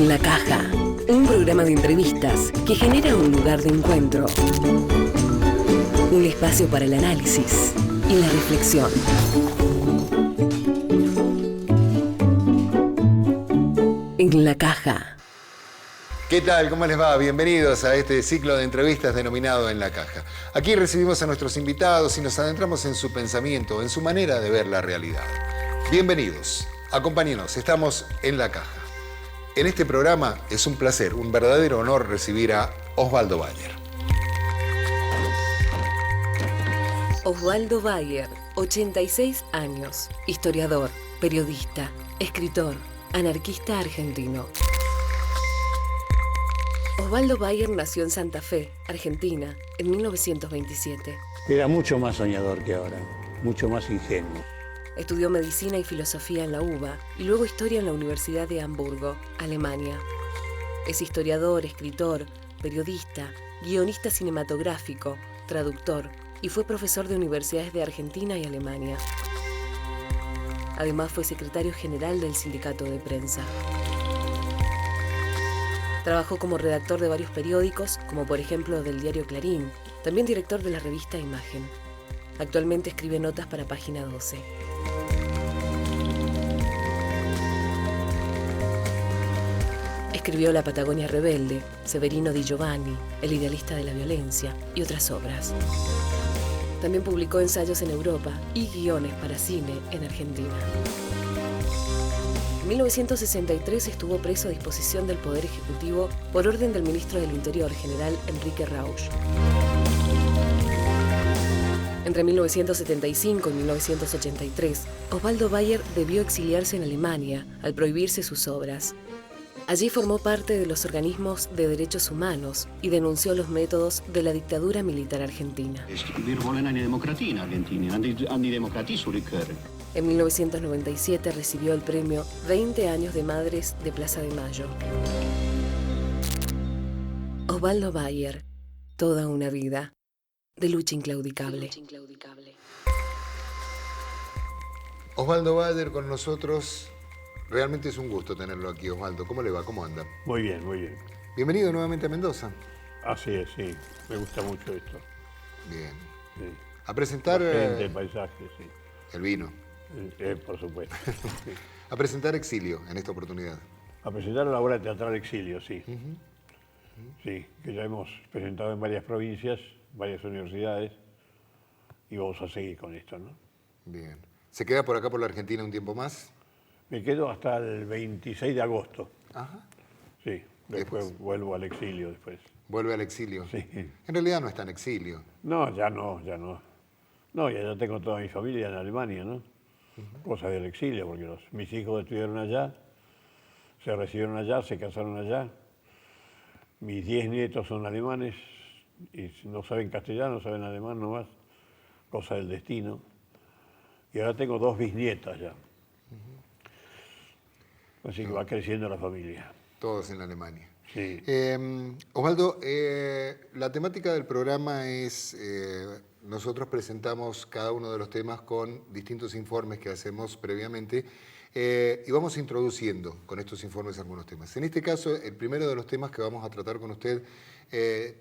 En la Caja, un programa de entrevistas que genera un lugar de encuentro, un espacio para el análisis y la reflexión. En la Caja. ¿Qué tal? ¿Cómo les va? Bienvenidos a este ciclo de entrevistas denominado En la Caja. Aquí recibimos a nuestros invitados y nos adentramos en su pensamiento, en su manera de ver la realidad. Bienvenidos, acompáñenos, estamos en la Caja. En este programa es un placer, un verdadero honor recibir a Osvaldo Bayer. Osvaldo Bayer, 86 años, historiador, periodista, escritor, anarquista argentino. Osvaldo Bayer nació en Santa Fe, Argentina, en 1927. Era mucho más soñador que ahora, mucho más ingenuo. Estudió medicina y filosofía en la UBA y luego historia en la Universidad de Hamburgo, Alemania. Es historiador, escritor, periodista, guionista cinematográfico, traductor y fue profesor de universidades de Argentina y Alemania. Además fue secretario general del Sindicato de Prensa. Trabajó como redactor de varios periódicos, como por ejemplo del diario Clarín, también director de la revista Imagen. Actualmente escribe notas para Página 12. Escribió La Patagonia Rebelde, Severino Di Giovanni, El idealista de la violencia y otras obras. También publicó ensayos en Europa y guiones para cine en Argentina. En 1963 estuvo preso a disposición del Poder Ejecutivo por orden del ministro del Interior, general Enrique Rauch. Entre 1975 y 1983, Osvaldo Bayer debió exiliarse en Alemania al prohibirse sus obras. Allí formó parte de los organismos de derechos humanos y denunció los métodos de la dictadura militar argentina. En 1997 recibió el premio 20 años de Madres de Plaza de Mayo. Osvaldo Bayer, toda una vida de lucha inclaudicable. Osvaldo Bayer con nosotros. Realmente es un gusto tenerlo aquí, Osvaldo. ¿Cómo le va? ¿Cómo anda? Muy bien, muy bien. Bienvenido nuevamente a Mendoza. Así es, sí. Me gusta mucho esto. Bien. Sí. A presentar... La gente, el paisaje, sí. El vino. Por supuesto. Sí. A presentar Exilio en esta oportunidad. A presentar la obra teatral Exilio, sí. Sí, que ya hemos presentado en varias provincias, varias universidades, y vamos a seguir con esto, ¿no? Bien. ¿Se queda por acá por la Argentina un tiempo más? Me quedo hasta el 26 de agosto. Ajá. Sí, después vuelvo al exilio después. Vuelve al exilio. Sí. En realidad no está en exilio. No, ya no. No, ya tengo toda mi familia en Alemania, ¿no? Cosa del exilio, porque mis hijos estudiaron allá, se recibieron allá, se casaron allá. Mis 10 nietos son alemanes y no saben castellano, saben alemán nomás, cosa del destino. Y ahora tengo 2 bisnietas ya. Así que va creciendo la familia. Todos en Alemania. Sí. Osvaldo, la temática del programa es, nosotros presentamos cada uno de los temas con distintos informes que hacemos previamente y vamos introduciendo con estos informes algunos temas. En este caso, el primero de los temas que vamos a tratar con usted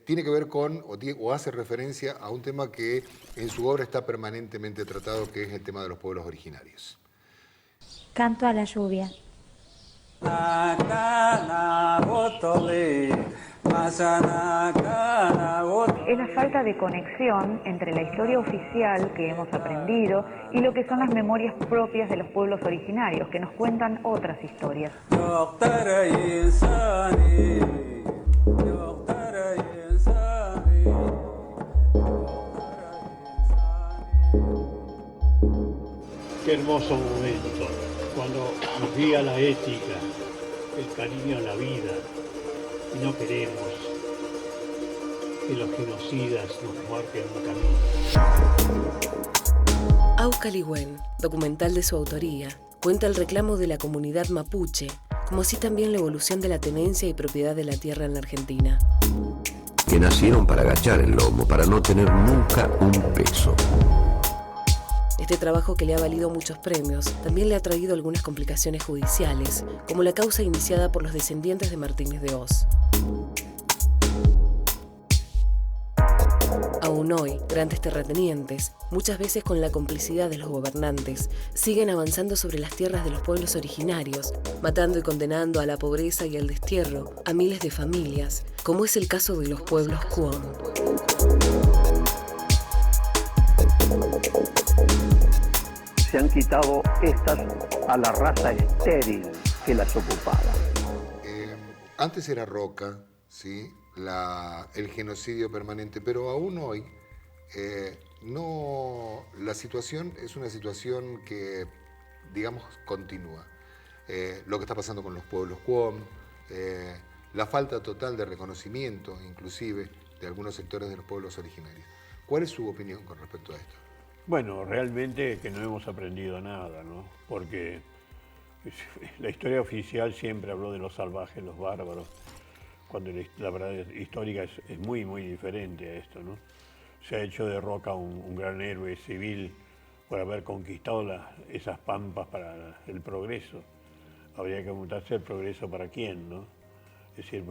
tiene que ver con, o hace referencia a un tema que en su obra está permanentemente tratado, que es el tema de los pueblos originarios. Canto a la lluvia. Es la falta de conexión entre la historia oficial que hemos aprendido y lo que son las memorias propias de los pueblos originarios, que nos cuentan otras historias. Qué hermoso momento, cuando nos guía la ética, el cariño a la vida, y no queremos que los genocidas nos marquen un camino. Aucalihuén, documental de su autoría, cuenta el reclamo de la comunidad mapuche, como así también la evolución de la tenencia y propiedad de la tierra en la Argentina. Que nacieron para agachar el lomo, para no tener nunca un peso. Este trabajo, que le ha valido muchos premios, también le ha traído algunas complicaciones judiciales, como la causa iniciada por los descendientes de Martínez de Hoz. Aún hoy, grandes terratenientes, muchas veces con la complicidad de los gobernantes, siguen avanzando sobre las tierras de los pueblos originarios, matando y condenando a la pobreza y al destierro a miles de familias, como es el caso de los pueblos Cuom. Se han quitado estas a la raza estéril que las ocupaba. Antes era Roca, ¿sí? El genocidio permanente, pero aún hoy no, la situación es una situación que, digamos, continúa. Lo que está pasando con los pueblos Cuom, la falta total de reconocimiento, inclusive, de algunos sectores de los pueblos originarios. ¿Cuál es su opinión con respecto a esto? Bueno, realmente que no hemos aprendido nada, ¿no? Porque la historia oficial siempre habló de los salvajes, los bárbaros, cuando la verdad histórica es muy, muy diferente a esto, ¿no? Se ha hecho de Roca un gran héroe civil por haber conquistado esas pampas para el progreso. Habría que preguntarse el progreso para quién, ¿no? Es decir,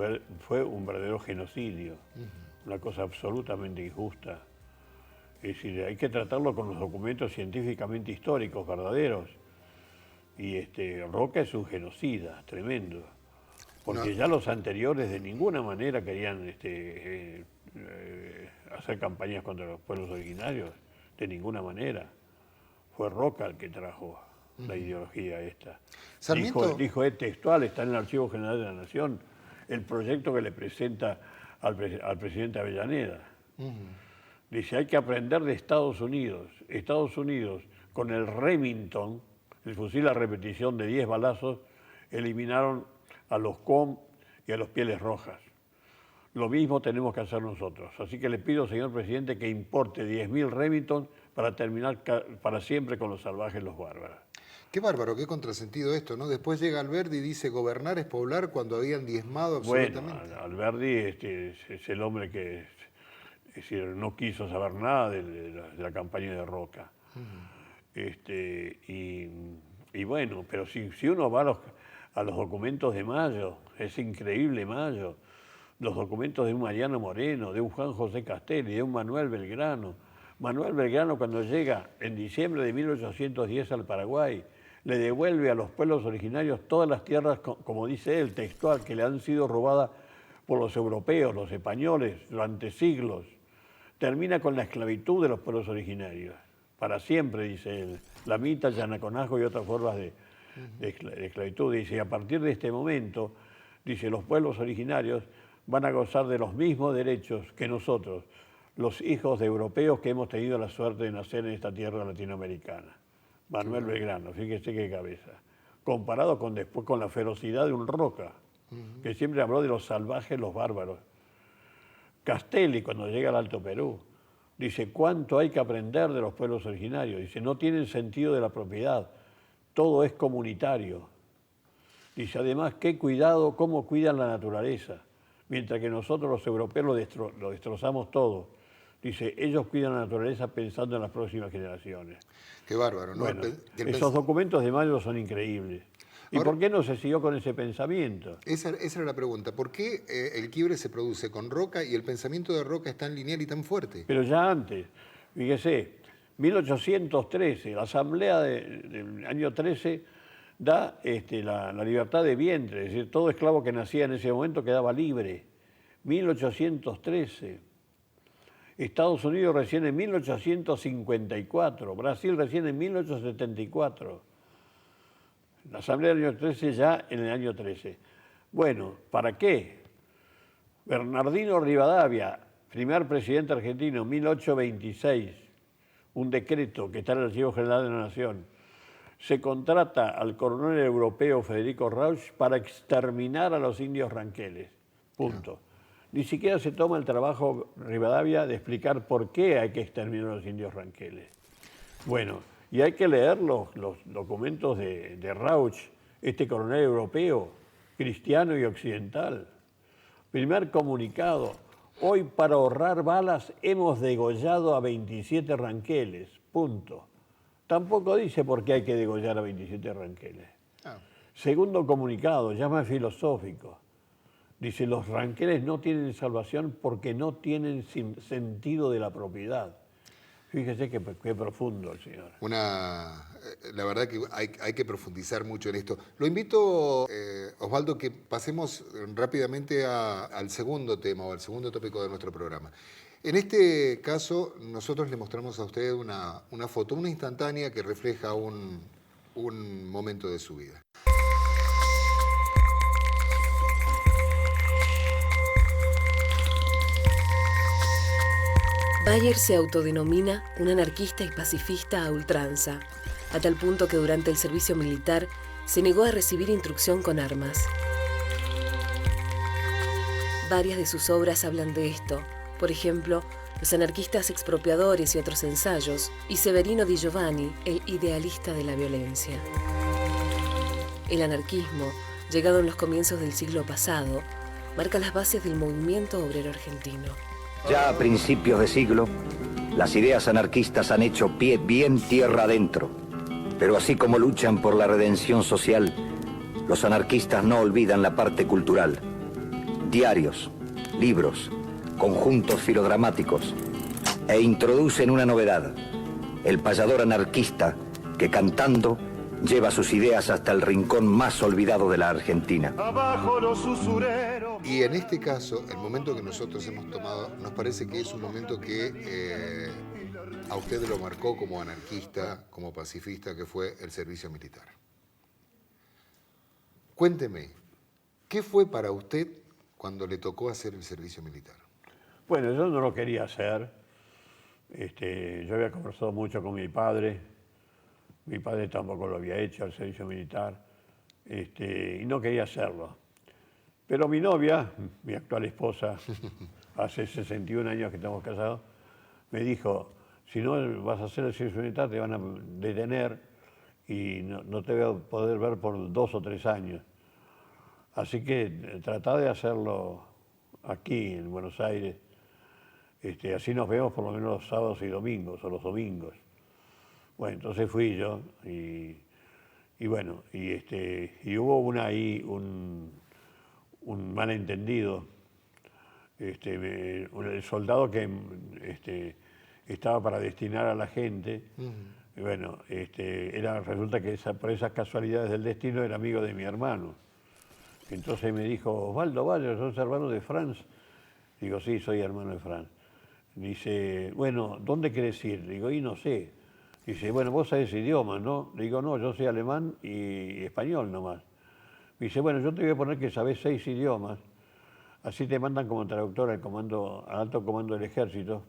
fue un verdadero genocidio, una cosa absolutamente injusta. Es decir, hay que tratarlo con los documentos científicamente históricos, verdaderos. Y Roca es un genocida tremendo. Porque ya los anteriores de ninguna manera querían hacer campañas contra los pueblos originarios, de ninguna manera. Fue Roca el que trajo la ideología esta. Dijo textual, está en el Archivo General de la Nación, el proyecto que le presenta al presidente Avellaneda. Dice, hay que aprender de Estados Unidos. Estados Unidos, con el Remington, el fusil a repetición de 10 balazos, eliminaron a los Cuom y a los Pieles Rojas. Lo mismo tenemos que hacer nosotros. Así que le pido, señor presidente, que importe 10.000 Remington para terminar para siempre con los salvajes, los bárbaros. Qué bárbaro, qué contrasentido esto, ¿no? Después llega Alberdi y dice, gobernar es poblar, cuando habían diezmado absolutamente. Bueno, Alberdi es el hombre que es decir, no quiso saber nada de la campaña de Roca. Y bueno, pero si uno va a los documentos de Mayo, es increíble Mayo, los documentos de un Mariano Moreno, de un Juan José Castelli, de un Manuel Belgrano. Manuel Belgrano, cuando llega en diciembre de 1810 al Paraguay, le devuelve a los pueblos originarios todas las tierras, como dice él, textual, que le han sido robadas por los europeos, los españoles, durante siglos. Termina con la esclavitud de los pueblos originarios, para siempre, dice él, la mita, yanaconazgo y otras formas de esclavitud. Dice, y a partir de este momento, dice, los pueblos originarios van a gozar de los mismos derechos que nosotros, los hijos de europeos que hemos tenido la suerte de nacer en esta tierra latinoamericana. Manuel Belgrano, fíjese qué cabeza. Comparado después con la ferocidad de un Roca, que siempre habló de los salvajes, los bárbaros. Castelli, cuando llega al Alto Perú, dice, ¿cuánto hay que aprender de los pueblos originarios? Dice, no tienen sentido de la propiedad, todo es comunitario. Dice, además, qué cuidado, cómo cuidan la naturaleza, mientras que nosotros los europeos lo destrozamos todo. Dice, ellos cuidan la naturaleza pensando en las próximas generaciones. Qué bárbaro, ¿no? Bueno, esos documentos de Mayo son increíbles. ¿Y ahora, por qué no se siguió con ese pensamiento? Esa era la pregunta. ¿Por qué el quiebre se produce con Roca y el pensamiento de Roca es tan lineal y tan fuerte? Pero ya antes, fíjese, 1813, la asamblea del año 13 da la libertad de vientre, es decir, todo esclavo que nacía en ese momento quedaba libre. 1813. Estados Unidos recién en 1854, Brasil recién en 1874. La Asamblea del año 13 ya en el año 13. Bueno, ¿para qué? Bernardino Rivadavia, primer presidente argentino, 1826, un decreto que está en el Archivo General de la Nación, se contrata al coronel europeo Federico Rauch para exterminar a los indios ranqueles. Punto. Ni siquiera se toma el trabajo Rivadavia de explicar por qué hay que exterminar a los indios ranqueles. Bueno, y hay que leer los documentos de Rauch, este coronel europeo, cristiano y occidental. Primer comunicado, hoy para ahorrar balas hemos degollado a 27 ranqueles, punto. tampoco dice por qué hay que degollar a 27 ranqueles. Ah, Segundo comunicado, ya más filosófico. Dice, los ranqueles no tienen salvación porque no tienen sentido de la propiedad. Fíjese qué profundo el señor. La verdad que hay que profundizar mucho en esto. Lo invito, Osvaldo, que pasemos rápidamente al segundo tema o al segundo tópico de nuestro programa. En este caso, nosotros le mostramos a usted una foto, una instantánea que refleja un momento de su vida. Bayer se autodenomina un anarquista y pacifista a ultranza, a tal punto que durante el servicio militar se negó a recibir instrucción con armas. Varias de sus obras hablan de esto, por ejemplo, Los anarquistas expropiadores y otros ensayos, y Severino Di Giovanni, el idealista de la violencia. El anarquismo, llegado en los comienzos del siglo pasado, marca las bases del movimiento obrero argentino. Ya a principios de siglo, las ideas anarquistas han hecho pie bien tierra adentro. Pero así como luchan por la redención social, los anarquistas no olvidan la parte cultural. Diarios, libros, conjuntos filodramáticos, e introducen una novedad: el payador anarquista que, cantando, lleva sus ideas hasta el rincón más olvidado de la Argentina. Abajo los usureros. Y en este caso, el momento que nosotros hemos tomado, nos parece que es un momento que a usted lo marcó como anarquista, como pacifista, que fue el servicio militar. Cuénteme, ¿qué fue para usted cuando le tocó hacer el servicio militar? Bueno, yo no lo quería hacer. Yo había conversado mucho con mi padre. Mi padre tampoco lo había hecho, el servicio militar, y no quería hacerlo. Pero mi novia, mi actual esposa, hace 61 años que estamos casados, me dijo, si no vas a hacer el servicio militar te van a detener y no te voy a poder ver por 2 o 3 años. Así que tratá de hacerlo aquí, en Buenos Aires. Así nos vemos por lo menos los sábados y domingos, o los domingos. Bueno, entonces fui yo y hubo ahí un malentendido. El soldado que estaba para destinar a la gente, y bueno, resulta que por esas casualidades del destino era amigo de mi hermano. Entonces me dijo, Osvaldo Bayer, ¿sos hermano de Franz? Digo, sí, soy hermano de Franz. Dice, bueno, ¿dónde querés ir? Digo, y no sé. Dice, bueno, vos sabés idiomas, ¿no? Le digo, no, yo sé alemán y español nomás. Dice, bueno, yo te voy a poner que sabés 6 idiomas, así te mandan como traductor al alto comando del ejército,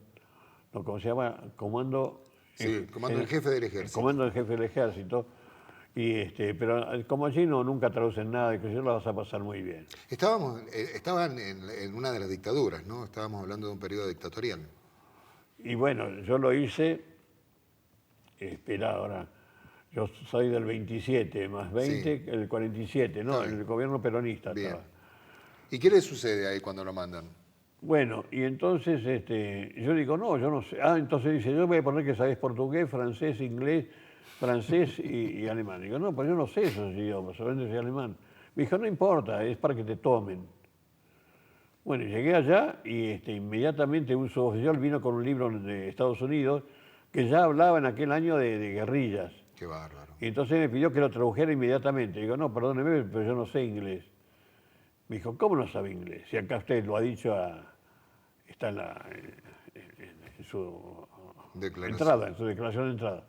¿no? ¿Cómo se llama? Comando... Sí, comando del jefe del ejército. Comando del jefe del ejército. Pero como allí nunca traducen nada, y que yo la vas a pasar muy bien. Estaban en una de las dictaduras, ¿no? Estábamos hablando de un periodo dictatorial. Y bueno, yo lo hice, espera ahora, yo soy del 27 más 20, sí. El 47, ¿no? El gobierno peronista. Bien. Estaba. ¿Y qué le sucede ahí cuando lo mandan? Bueno, y entonces yo digo, no, yo no sé. Entonces dice, yo voy a poner que sabés portugués, francés, inglés, francés y alemán. Digo, no, pues yo no sé esos idiomas, solamente sé alemán. Me dijo, no importa, es para que te tomen. Bueno, llegué allá y inmediatamente un suboficial vino con un libro de Estados Unidos que ya hablaba en aquel año de guerrillas. Qué bárbaro. Y entonces me pidió que lo tradujera inmediatamente. Digo, no, perdóneme, pero yo no sé inglés. Me dijo, ¿cómo no sabe inglés? Si acá usted lo ha dicho, está en su entrada, en su declaración de entrada.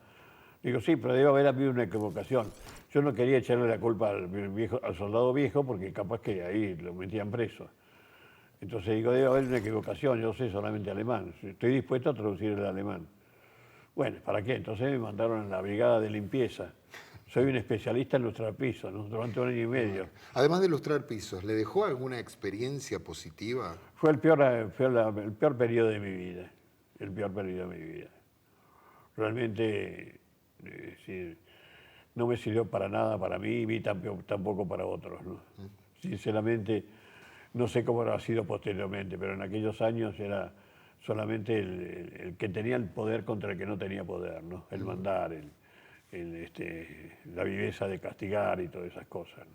Digo, sí, pero debe haber habido una equivocación. Yo no quería echarle la culpa al soldado viejo porque capaz que ahí lo metían preso. Entonces digo, debe haber una equivocación, yo sé solamente alemán. Estoy dispuesto a traducir el alemán. Bueno, ¿para qué? Entonces me mandaron a la brigada de limpieza. Soy un especialista en lustrar pisos, ¿no? Durante 1 año y medio. Además de lustrar pisos, ¿le dejó alguna experiencia positiva? Fue el peor periodo de mi vida. El peor periodo de mi vida. Realmente no me sirvió para nada para mí y tampoco para otros, ¿no? Sinceramente, no sé cómo habrá sido posteriormente, pero en aquellos años era solamente el que tenía el poder contra el que no tenía poder, ¿no? El mandar, la viveza de castigar y todas esas cosas, ¿no?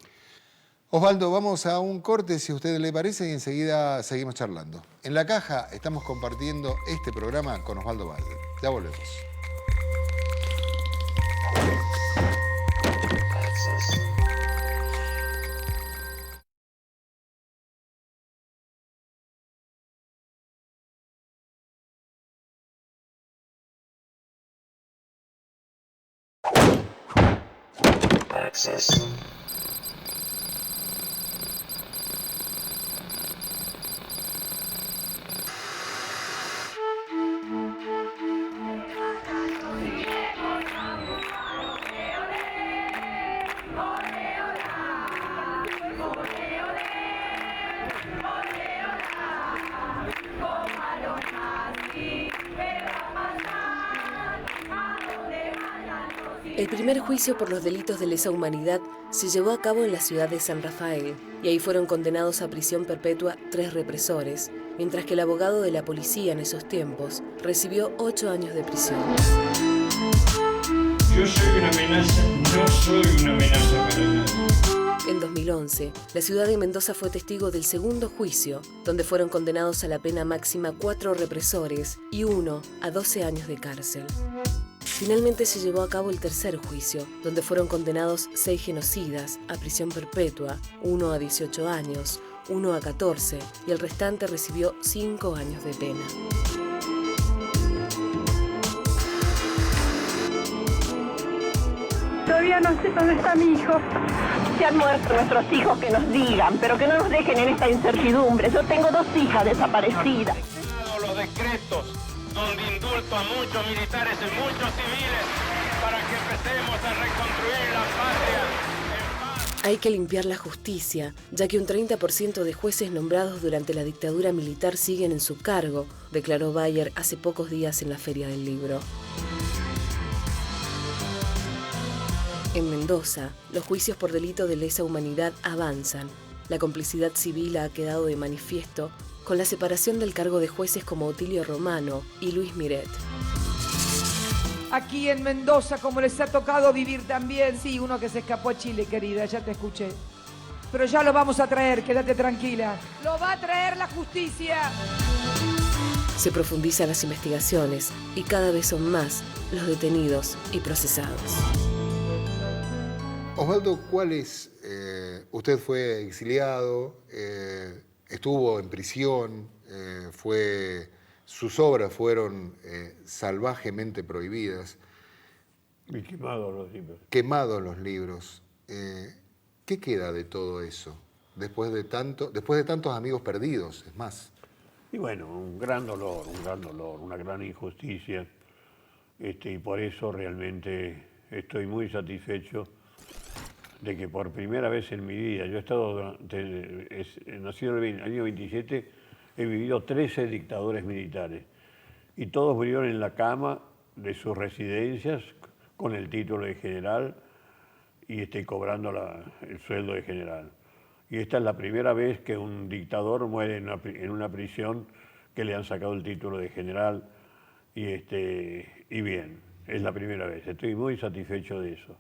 Osvaldo, vamos a un corte, si a usted le parece, y enseguida seguimos charlando. En La Caja estamos compartiendo este programa con Osvaldo Bayer. Ya volvemos. Access. El primer juicio por los delitos de lesa humanidad se llevó a cabo en la ciudad de San Rafael, y ahí fueron condenados a prisión perpetua 3 represores, mientras que el abogado de la policía en esos tiempos recibió 8 años de prisión. Yo soy una amenaza, no soy una amenaza para nadie. En 2011, la ciudad de Mendoza fue testigo del segundo juicio, donde fueron condenados a la pena máxima 4 represores y 1 a 12 años de cárcel. Finalmente se llevó a cabo el tercer juicio, donde fueron condenados 6 genocidas a prisión perpetua, 1 a 18 años, 1 a 14 y el restante recibió 5 años de pena. Todavía no sé dónde está mi hijo. Se han muerto nuestros hijos, que nos digan, pero que no nos dejen en esta incertidumbre. Yo tengo 2 hijas desaparecidas. Los decretos donde indulto a muchos militares y muchos civiles para que empecemos a reconstruir la patria. Hay que limpiar la justicia, ya que un 30% de jueces nombrados durante la dictadura militar siguen en su cargo, declaró Bayer hace pocos días en la Feria del Libro. En Mendoza, los juicios por delito de lesa humanidad avanzan. La complicidad civil ha quedado de manifiesto con la separación del cargo de jueces como Otilio Romano y Luis Miret. Aquí en Mendoza, como les ha tocado vivir también, sí, uno que se escapó a Chile, querida, ya te escuché. Pero ya lo vamos a traer, quédate tranquila. Lo va a traer la justicia. Se profundizan las investigaciones y cada vez son más los detenidos y procesados. Osvaldo, ¿cuál es? Usted fue exiliado, estuvo en prisión, sus obras fueron salvajemente prohibidas. Y quemados los libros. Quemados los libros. ¿Qué queda de todo eso? Después de tantos amigos perdidos, es más. Y bueno, un gran dolor, una gran injusticia. Y por eso realmente estoy muy satisfecho de que por primera vez en mi vida, yo he estado, nacido en el año 27, he vivido 13 dictadores militares y todos murieron en la cama de sus residencias con el título de general y cobrando el sueldo de general. Y esta es la primera vez que un dictador muere en una prisión que le han sacado el título de general y bien, es la primera vez. Estoy muy satisfecho de eso.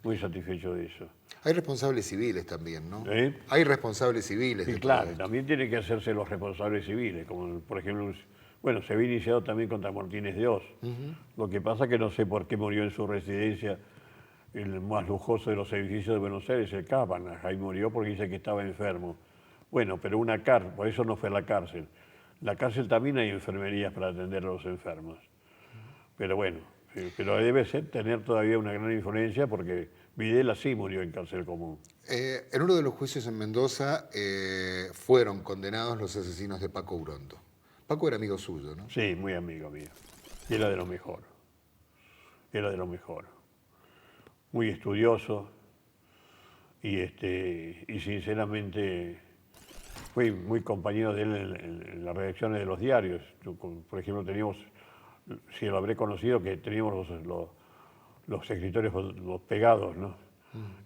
Muy satisfecho de eso. Hay responsables civiles también, ¿no? ¿Eh? Hay responsables civiles. Sí, claro, también tienen que hacerse los responsables civiles, como por ejemplo, bueno, se había iniciado también contra Martínez de Oz. Lo que pasa es que no sé por qué murió en su residencia el más lujoso de los edificios de Buenos Aires, el Cápana. Ahí murió porque dice que estaba enfermo. Bueno, pero por eso no fue a la cárcel. En la cárcel también hay enfermerías para atender a los enfermos. Pero bueno, pero debe tener todavía una gran influencia porque Videla sí murió en cárcel común. En uno de los juicios en Mendoza fueron condenados los asesinos de Paco Urondo. Paco era amigo suyo, ¿no? Sí, muy amigo mío. Y era de lo mejor. Era de lo mejor. Muy estudioso y sinceramente fui muy compañero de él en las redacciones de los diarios. Por ejemplo, teníamos, si lo habré conocido, que teníamos los escritorios los pegados, ¿no?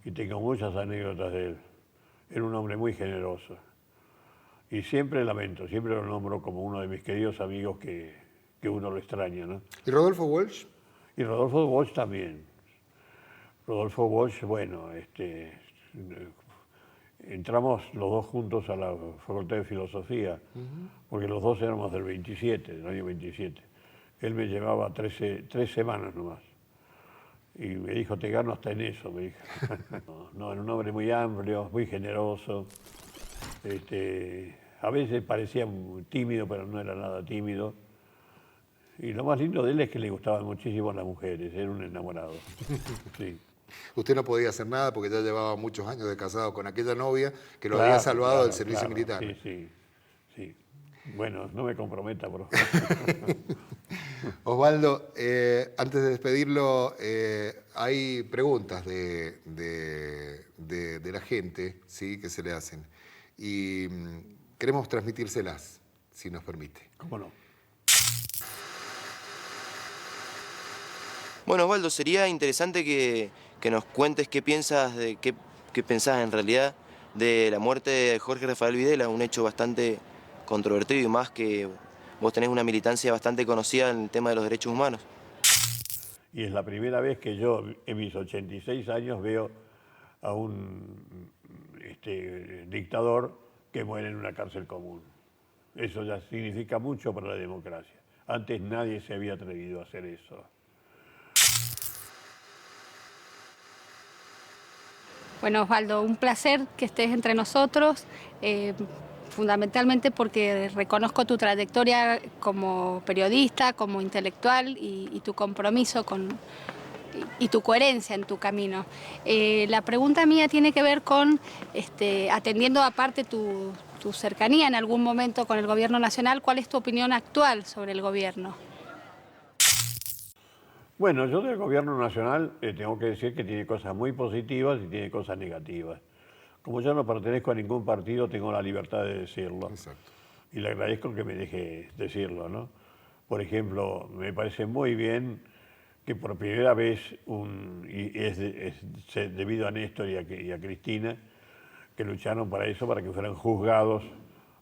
Y tengo muchas anécdotas de él. Era un hombre muy generoso. Y siempre lo nombro como uno de mis queridos amigos que uno lo extraña, ¿no? ¿Y Rodolfo Walsh? Y Rodolfo Walsh también. Rodolfo Bosch, bueno, entramos los dos juntos a la Facultad de Filosofía, porque los dos éramos del 27, del año 27. Él me llevaba 3 semanas nomás. Y me dijo, te gano hasta en eso, me dijo. No, era un hombre muy amplio, muy generoso. A veces parecía muy tímido, pero no era nada tímido. Y lo más lindo de él es que le gustaban muchísimo las mujeres, era un enamorado. Sí. Usted no podía hacer nada porque ya llevaba muchos años de casado con aquella novia que lo había salvado del servicio militar. Sí. Bueno, no me comprometa, por favor. Osvaldo, antes de despedirlo, hay preguntas de la gente, ¿sí?, que se le hacen. Y queremos transmitírselas, si nos permite. ¿Cómo no? Bueno, Osvaldo, sería interesante que nos cuentes qué piensas, qué pensás en realidad de la muerte de Jorge Rafael Videla, un hecho bastante controvertido y más que vos tenés una militancia bastante conocida en el tema de los derechos humanos. Y es la primera vez que yo, en mis 86 años, veo a un dictador que muere en una cárcel común. Eso ya significa mucho para la democracia. Antes nadie se había atrevido a hacer eso. Bueno, Osvaldo, un placer que estés entre nosotros, fundamentalmente porque reconozco tu trayectoria como periodista, como intelectual y tu compromiso y tu coherencia en tu camino. La pregunta mía tiene que ver con, atendiendo aparte tu cercanía en algún momento con el gobierno nacional, ¿cuál es tu opinión actual sobre el gobierno? Bueno, yo del gobierno nacional tengo que decir que tiene cosas muy positivas y tiene cosas negativas. Como yo no pertenezco a ningún partido, tengo la libertad de decirlo. Exacto. Y le agradezco que me deje decirlo, ¿no? Por ejemplo, me parece muy bien que por primera vez, debido a Néstor y a Cristina, que lucharon para eso, para que fueran juzgados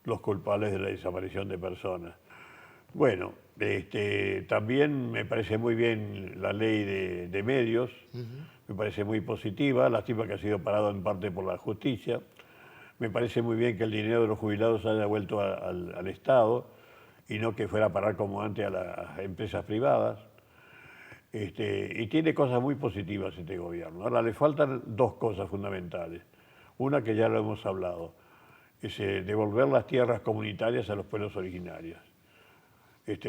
los culpables de la desaparición de personas. Bueno, también me parece muy bien la ley de medios, me parece muy positiva, lástima que ha sido parado en parte por la justicia. Me parece muy bien que el dinero de los jubilados haya vuelto al Estado y no que fuera a parar como antes a las empresas privadas. Y tiene cosas muy positivas este gobierno. Ahora, le faltan dos cosas fundamentales. Una que ya lo hemos hablado, es devolver las tierras comunitarias a los pueblos originarios.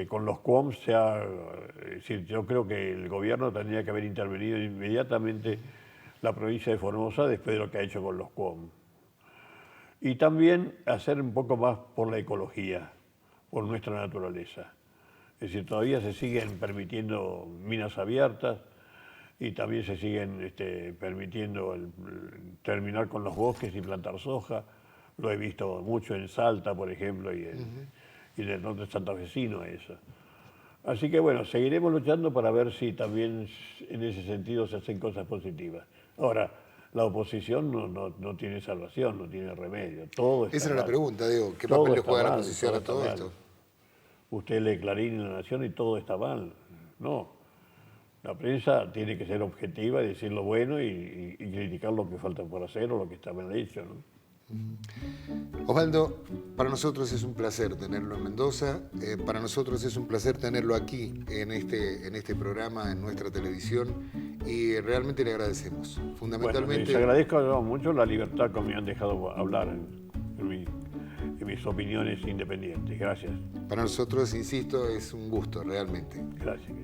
Con los QOM yo creo que el gobierno tendría que haber intervenido inmediatamente la provincia de Formosa después de lo que ha hecho con los QOM. Y también hacer un poco más por la ecología, por nuestra naturaleza. Es decir, todavía se siguen permitiendo minas abiertas y también se siguen permitiendo terminar con los bosques y plantar soja. Lo he visto mucho en Salta, por ejemplo, y en el norte santafesino eso. Así que bueno, seguiremos luchando para ver si también en ese sentido se hacen cosas positivas. Ahora, la oposición no tiene salvación, no tiene remedio. Todo está Esa era mal. la pregunta, Diego. ¿Qué papel le juega la oposición a todo mal. esto? Usted lee Clarín en La Nación y todo está mal. No. La prensa tiene que ser objetiva y decir lo bueno y criticar lo que falta por hacer o lo que está mal hecho, ¿no? Osvaldo, para nosotros es un placer tenerlo en Mendoza, para nosotros es un placer tenerlo aquí en este programa, en nuestra televisión, y realmente le agradecemos. Fundamentalmente... Bueno, les agradezco mucho la libertad que me han dejado hablar en mis opiniones independientes. Gracias. Para nosotros, insisto, es un gusto, realmente. Gracias.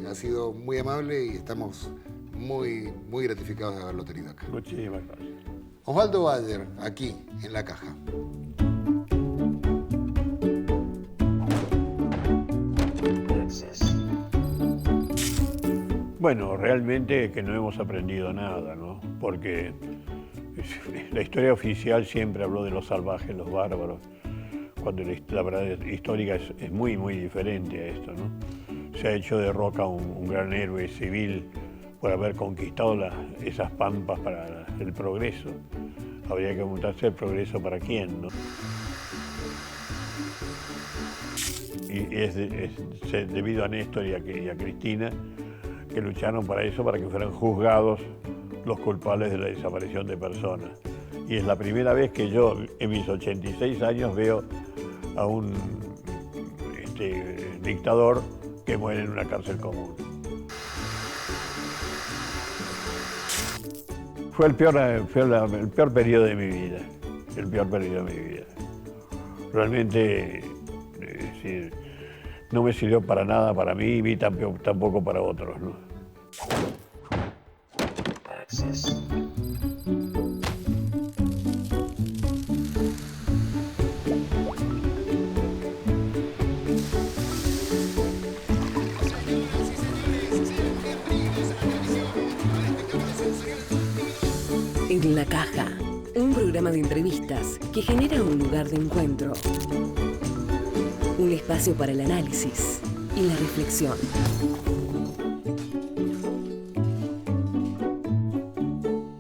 Ha sido muy amable y estamos muy, muy gratificados de haberlo tenido acá. Muchísimas gracias. Osvaldo Bayer, aquí, en La Caja. Bueno, realmente que no hemos aprendido nada, ¿no? Porque la historia oficial siempre habló de los salvajes, los bárbaros, cuando la verdad histórica es muy, muy diferente a esto, ¿no? Se ha hecho de Roca un gran héroe civil por haber conquistado esas pampas para el progreso. Habría que preguntarse el progreso para quién, ¿no? Y es debido a Néstor y a Cristina, que lucharon para eso, para que fueran juzgados los culpables de la desaparición de personas. Y es la primera vez que yo, en mis 86 años, veo a un dictador que muere en una cárcel común. Fue el peor periodo de mi vida, el peor periodo de mi vida. Realmente, no me sirvió para nada para mí y tampoco para otros, ¿no? Access. En la Caja, un programa de entrevistas que genera un lugar de encuentro, un espacio para el análisis y la reflexión.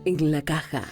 En la Caja.